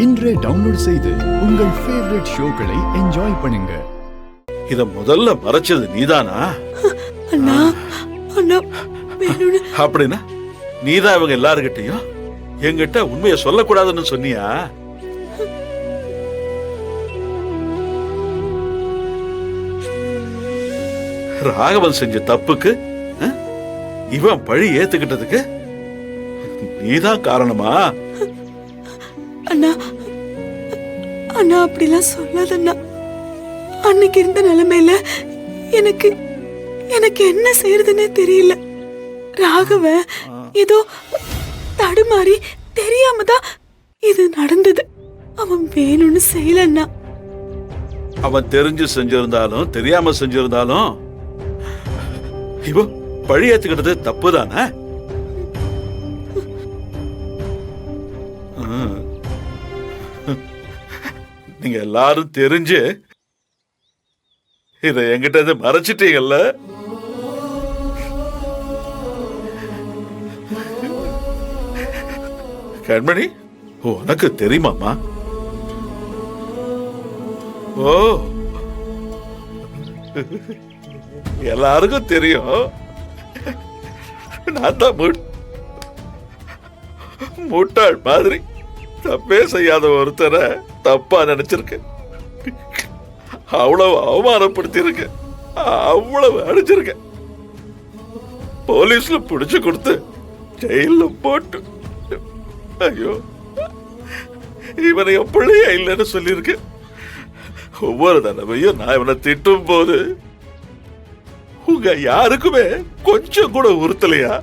இன்றே டவுன்லோட் செய்து உங்கள் ஃபேவரட் ஷோக்களை என்ஜாய் பண்ணுங்க. இத முதல்ல மறைச்சது நீதானா? அண்ணா அண்ணா அப்படின்னா நீதான் இவங்க எல்லாருக்கிட்டையும் என்கிட்ட உண்மையை சொல்லக்கூடாதுன்னு சொன்னியா? ராகவன் செஞ்ச தப்புக்கு இவன் பழி ஏத்துக்கிட்டதுக்கு நீதான் காரணமா? அண்ணா அண்ணா அப்படிலாம் சொல்லாதண்ணா. அன்னைக்கு இருந்த நிலைமையில எனக்கு எனக்கு என்ன செய்யறதுன்னே தெரியல. ராகவ ஏதோ தடுமாறி தெரியாம தான் இது நடந்தது. அவன் வேணும்னு செய்யலண்ணா. அவன் தெரிஞ்சு செஞ்சிருந்தாலும் தெரியாம செஞ்சிருந்தாலும் இவன் பழி ஏத்துக்கிட்டது தப்புதானே? நீங்க எல்லாரும் தெரிஞ்சு இத என்கிட்ட மறைச்சிட்டீங்கல்ல. கண்மணி, உனக்கு தெரியுமாமா? ஓ, எல்லாருக்கும் தெரியும். நான் தான் முட்டாள் மாதிரி தப்பே செய்யாத ஒருத்தரை தப்பா நினைச்சிருக்கேன். அவ்வளவு அவமானப்படுத்தி இருக்கேன், அவ்வளவு அடிச்சிருக்கேன். போலீஸ்ல பிடிச்சு கொடுத்து ஜெயில போட்டு, ஐயோ இவனை எப்படியே இல்லைன்னு சொல்லியிருக்கேன். ஒவ்வொரு தடவையும் நான் இவனை திட்டும் போது உங்க யாருக்குமே கொஞ்சம் கூட உறுத்தலையா?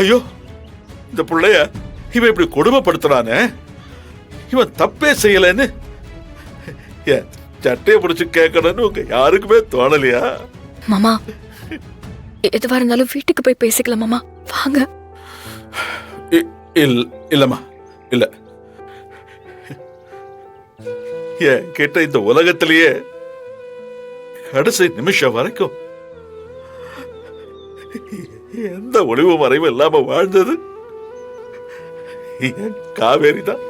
ஐயோ, இந்த பிள்ளைய இவன் இப்படி கொடுமைப்படுத்துறானே, இவன் தப்பே செய்யலன்னு சட்டையை பிடிச்சு கேட்கணும்னு உங்க யாருக்குமே தோணலையா? மாமா, எதுவா இருந்தாலும் வீட்டுக்கு போய் பேசிக்கலாம் மாமா, வாங்க. இல்லம்மா, இல்ல. என் கிட்ட இந்த உலகத்திலேயே கடைசி நிமிஷம் வரைக்கும் எந்த ஒளிவு மறைவும் இல்லாம வாழ்ந்தது என் காவேரி தான்.